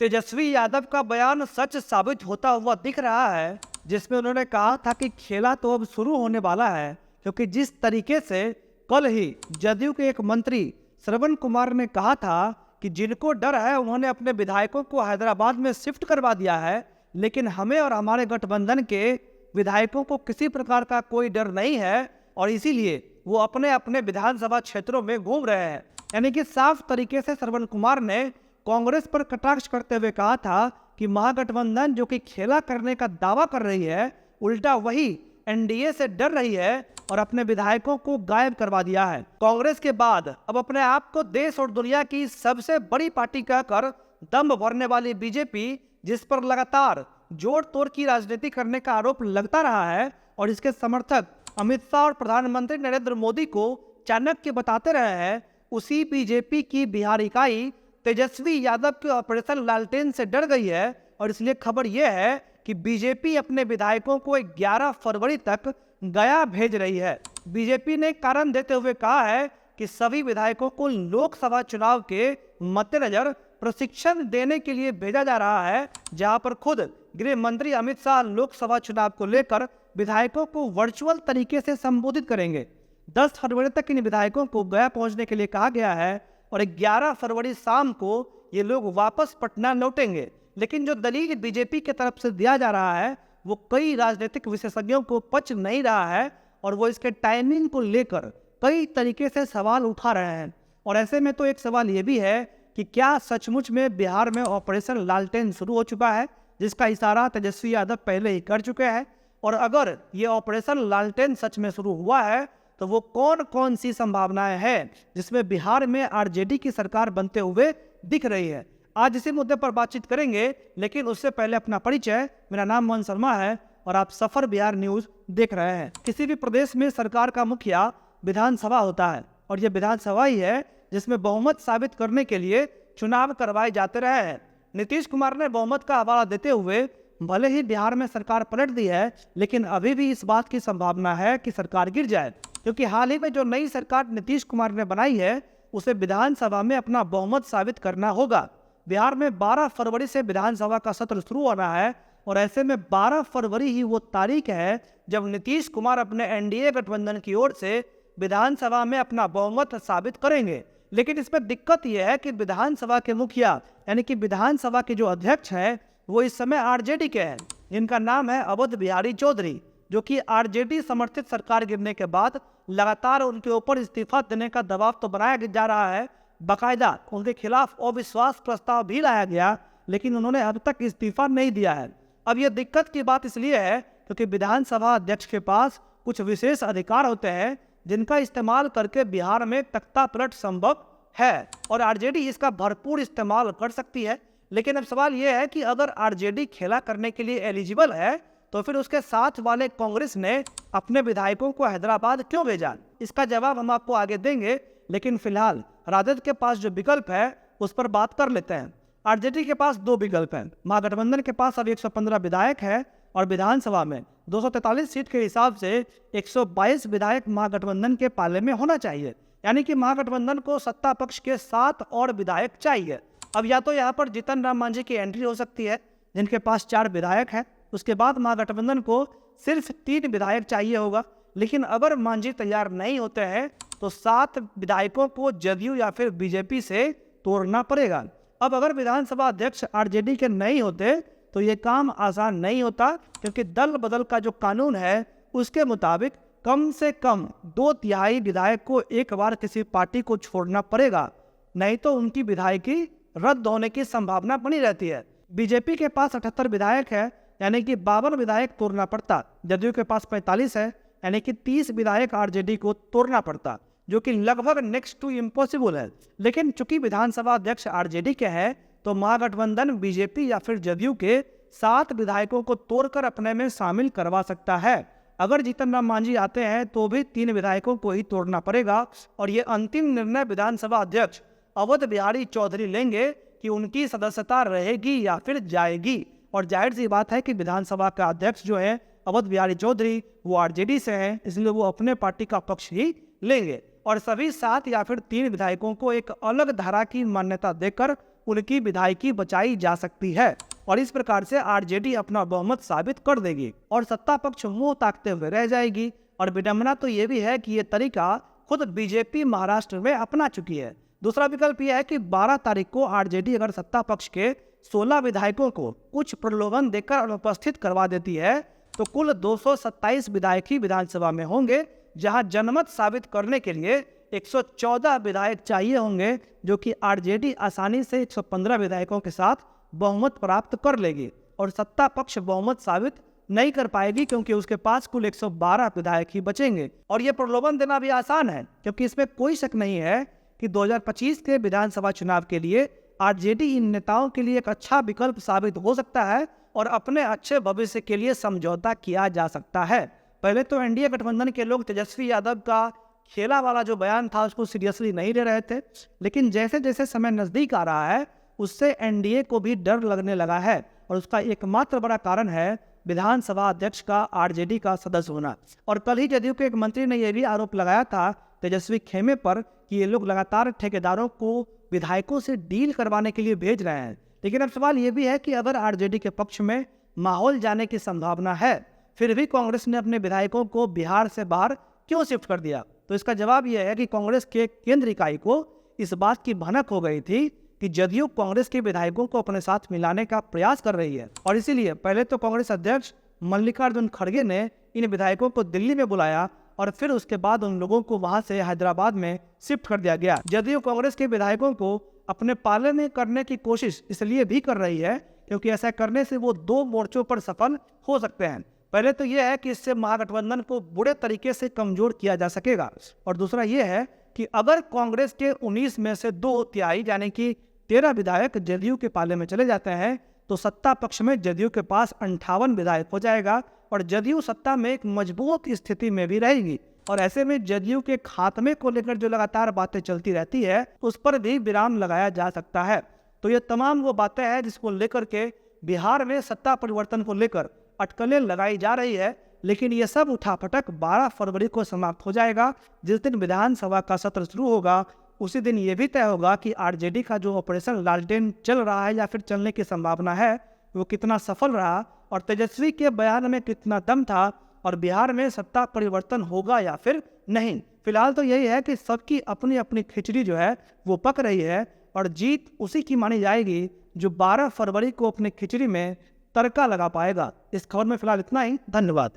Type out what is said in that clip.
तेजस्वी यादव का बयान सच साबित होता हुआ दिख रहा है, जिसमें उन्होंने कहा था कि खेला तो अब शुरू होने वाला है, क्योंकि जिस तरीके से कल ही जदयू के एक मंत्री श्रवण कुमार ने कहा था कि जिनको डर है उन्होंने अपने विधायकों को हैदराबाद में शिफ्ट करवा दिया है, लेकिन हमें और हमारे गठबंधन के विधायकों को किसी प्रकार का कोई डर नहीं है और इसीलिए वो अपने अपने विधानसभा क्षेत्रों में घूम रहे हैं। यानी कि साफ तरीके से श्रवण कुमार ने कांग्रेस पर कटाक्ष करते हुए कहा था कि महागठबंधन जो कि खेला करने का दावा कर रही है, उल्टा वही एनडीए से डर रही है और अपने विधायकों को गायब करवा दिया है। कांग्रेस के बाद अब अपने आप को देश और दुनिया की सबसे बड़ी पार्टी कहकर दम भरने वाली बीजेपी, जिस पर लगातार जोड़ तोड़ की राजनीति करने का आरोप लगता रहा है और इसके समर्थक अमित शाह और प्रधानमंत्री नरेंद्र मोदी को चाणक्य बताते रहे हैं, उसी बीजेपी की बिहार इकाई तेजस्वी यादव के ऑपरेशन लालटेन से डर गई है और इसलिए खबर यह है कि बीजेपी अपने विधायकों को 11 फरवरी तक गया भेज रही है। बीजेपी ने कारण देते हुए कहा है कि सभी विधायकों को लोकसभा चुनाव के मद्देनजर प्रशिक्षण देने के लिए भेजा जा रहा है, जहां पर खुद गृह मंत्री अमित शाह लोकसभा चुनाव को लेकर विधायकों को वर्चुअल तरीके से संबोधित करेंगे। 10 फरवरी तक इन विधायकों को गया पहुंचने के लिए कहा गया है और 11 फरवरी शाम को ये लोग वापस पटना लौटेंगे। लेकिन जो दलील बीजेपी की तरफ से दिया जा रहा है वो कई राजनीतिक विशेषज्ञों को पच नहीं रहा है और वो इसके टाइमिंग को लेकर कई तरीके से सवाल उठा रहे हैं। और ऐसे में तो एक सवाल ये भी है कि क्या सचमुच में बिहार में ऑपरेशन लालटेन शुरू हो चुका है, जिसका इशारा तेजस्वी यादव पहले ही कर चुके हैं। और अगर ये ऑपरेशन लालटेन सच में शुरू हुआ है तो वो कौन कौन सी संभावनाएं हैं जिसमें बिहार में आरजेडी की सरकार बनते हुए दिख रही है। आज इसी मुद्दे पर बातचीत करेंगे, लेकिन उससे पहले अपना परिचय। मेरा नाम मोहन शर्मा है और आप सफर बिहार न्यूज देख रहे हैं। किसी भी प्रदेश में सरकार का मुखिया विधानसभा होता है और ये विधानसभा ही है जिसमें बहुमत साबित करने के लिए चुनाव करवाए जाते रहे हैं। नीतीश कुमार ने बहुमत का हवाला देते हुए भले ही बिहार में सरकार पलट दी है, लेकिन अभी भी इस बात की संभावना है कि सरकार गिर जाए, क्योंकि हाल ही में जो नई सरकार नीतीश कुमार ने बनाई है उसे विधानसभा में अपना बहुमत साबित करना होगा। बिहार में 12 फरवरी से विधानसभा का सत्र शुरू हो रहा है और ऐसे में 12 फरवरी ही वो तारीख है जब नीतीश कुमार अपने एनडीए गठबंधन की ओर से विधानसभा में अपना बहुमत साबित करेंगे। लेकिन इसमें दिक्कत यह है कि विधानसभा के मुखिया यानी कि विधानसभा के जो अध्यक्ष हैं वो इस समय आरजेडी के हैं, जिनका नाम है अवध बिहारी चौधरी, जो कि आरजेडी समर्थित सरकार गिरने के बाद लगातार उनके ऊपर इस्तीफा देने का दबाव तो बनाया जा रहा है। बाकायदा उनके खिलाफ अविश्वास प्रस्ताव भी लाया गया, लेकिन उन्होंने अब तक इस्तीफा नहीं दिया है। अब यह दिक्कत की बात इसलिए है क्योंकि विधानसभा अध्यक्ष के पास कुछ विशेष अधिकार होते हैं जिनका इस्तेमाल करके बिहार में तख्ता पलट संभव है और आरजेडी इसका भरपूर इस्तेमाल कर सकती है। लेकिन अब सवाल यह है कि अगर आरजेडी खेला करने के लिए एलिजिबल है तो फिर उसके साथ वाले कांग्रेस ने अपने विधायकों को हैदराबाद क्यों भेजा? इसका जवाब हम आपको आगे देंगे, लेकिन फिलहाल राजद के पास जो विकल्प है उस पर बात कर लेते हैं। आरजेडी के पास 2 विकल्प हैं। महागठबंधन के पास अब 115 विधायक है और विधानसभा में 243 सीट के हिसाब से 122 विधायक महागठबंधन के पाले में होना चाहिए। यानी कि महागठबंधन को सत्ता पक्ष के 7 और विधायक चाहिए। अब या तो यहाँ पर जीतन राम मांझी की एंट्री हो सकती है, जिनके पास 4 विधायक हैं। उसके बाद महागठबंधन को सिर्फ 3 विधायक चाहिए होगा। लेकिन अगर मांझी तैयार नहीं होते हैं तो 7 विधायकों को जदयू या फिर बीजेपी से तोड़ना पड़ेगा। अब अगर विधानसभा अध्यक्ष आरजेडी के नहीं होते तो ये काम आसान नहीं होता, क्योंकि दल बदल का जो कानून है उसके मुताबिक कम से कम 2/3 विधायक को एक बार किसी पार्टी को छोड़ना पड़ेगा, नहीं तो उनकी विधायकी रद्द होने की संभावना बनी रहती है। बीजेपी के पास 78 विधायक है, यानी कि 52 विधायक तोड़ना पड़ता। जदयू के पास 45 है, यानी कि 30 विधायक आरजेडी को तोड़ना पड़ता, जो कि लगभग नेक्स्ट टू इम्पॉसिबल है। लेकिन चूंकि विधानसभा अध्यक्ष आरजेडी के हैं तो महागठबंधन बीजेपी या फिर जदयू के 7 विधायकों को तोड़कर अपने में शामिल करवा सकता है। अगर जीतन राम मांझी आते हैं तो भी 3 विधायकों को ही तोड़ना पड़ेगा और ये अंतिम निर्णय विधानसभा अध्यक्ष अवध बिहारी चौधरी लेंगे कि उनकी सदस्यता रहेगी या फिर जाएगी। और जाहिर सी बात है कि विधानसभा का अध्यक्ष जो है अवध बिहारी चौधरी वो आरजेडी से हैं, इसलिए वो अपने पार्टी का पक्ष ही लेंगे और सभी 7 या फिर 3 विधायकों को एक अलग धारा की मान्यता देकर उनकी विधायकी बचाई जा सकती है और इस प्रकार से आरजेडी अपना बहुमत साबित कर देगी और सत्ता पक्ष मुंह ताकते हुए रह जाएगी। और विडंबना तो ये भी है कि ये तरीका खुद बीजेपी महाराष्ट्र में अपना चुकी है। दूसरा विकल्प यह है कि 12 तारीख को आरजेडी अगर सत्ता पक्ष के 16 विधायकों को कुछ प्रलोभन देकर अनुपस्थित करवा देती है तो कुल 227 विधायक ही विधानसभा में होंगे, जहां जनमत साबित करने के लिए 114 विधायक चाहिए होंगे, जो कि आरजेडी आसानी से 115 विधायकों के साथ बहुमत प्राप्त कर लेगी और सत्ता पक्ष बहुमत साबित नहीं कर पाएगी क्योंकि उसके पास कुल 112 विधायक ही बचेंगे। और ये प्रलोभन देना भी आसान है क्योंकि इसमें कोई शक नहीं है कि 2025 के विधानसभा चुनाव के लिए आरजेडी इन नेताओं के लिए एक अच्छा विकल्प साबित हो सकता है और अपने अच्छे भविष्य के लिए समझौता किया जा सकता है। पहले तो एनडीए गठबंधन के लोग तेजस्वी यादव का खेला वाला जो बयान था उसको सीरियसली नहीं ले रहे थे, लेकिन जैसे जैसे समय नजदीक आ रहा है उससे एनडीए को भी डर लगने लगा है और उसका एकमात्र बड़ा कारण है विधानसभा अध्यक्ष का आरजेडी का सदस्य होना। और कल ही जदयू के एक मंत्री ने यह भी आरोप लगाया था तेजस्वी खेमे पर कि ये लोग लगातार ठेकेदारों को विधायकों से डील करवाने के लिए भेज रहे हैं। लेकिन अब सवाल ये भी है कि अगर आरजेडी के पक्ष में माहौल जाने की संभावना है फिर भी कांग्रेस ने अपने विधायकों को बिहार से बाहर क्यों शिफ्ट कर दिया, तो इसका जवाब यह है कि कांग्रेस के केंद्र इकाई को इस बात की भनक हो गई थी कि जदयू कांग्रेस के विधायकों को अपने साथ मिलाने का प्रयास कर रही है और इसीलिए पहले तो कांग्रेस अध्यक्ष मल्लिकार्जुन खड़गे ने इन विधायकों को दिल्ली में बुलाया और फिर उसके बाद उन लोगों को वहां से हैदराबाद में शिफ्ट कर दिया गया। जदयू कांग्रेस के विधायकों को अपने पाले में करने की कोशिश इसलिए भी कर रही है क्योंकि ऐसा करने से वो 2 मोर्चों पर सफल हो सकते हैं। पहले तो यह है कि इससे महागठबंधन को बुरे तरीके से कमजोर किया जा सकेगा और दूसरा यह है कि अगर कांग्रेस के 19 में से 2/3 यानी कि 13 विधायक जदयू के पाले में चले जाते हैं तो सत्ता पक्ष में जदयू के पास 58 विधायक हो जाएगा और जदयू सत्ता में एक मजबूत स्थिति में भी रहेगी। और ऐसे में जदयू के खात्मे को लेकर जो लगातार बातें चलती रहती है उस पर भी विराम लगाया जा सकता है। तो ये तमाम वो बातें हैं जिसको लेकर के बिहार में सत्ता परिवर्तन को लेकर अटकलें लगाई जा रही है, लेकिन ये सब उठापटक 12 फरवरी को समाप्त हो जाएगा। जिस दिन विधानसभा का सत्र शुरू होगा उसी दिन ये भी तय होगा कि आरजेडी का जो ऑपरेशन लालटेन चल रहा है या फिर चलने की संभावना है वो कितना सफल रहा और तेजस्वी के बयान में कितना दम था और बिहार में सत्ता परिवर्तन होगा या फिर नहीं। फिलहाल तो यही है कि सबकी अपनी अपनी खिचड़ी जो है वो पक रही है और जीत उसी की मानी जाएगी जो 12 फरवरी को अपनी खिचड़ी में तड़का लगा पाएगा। इस खबर में फिलहाल इतना ही। धन्यवाद।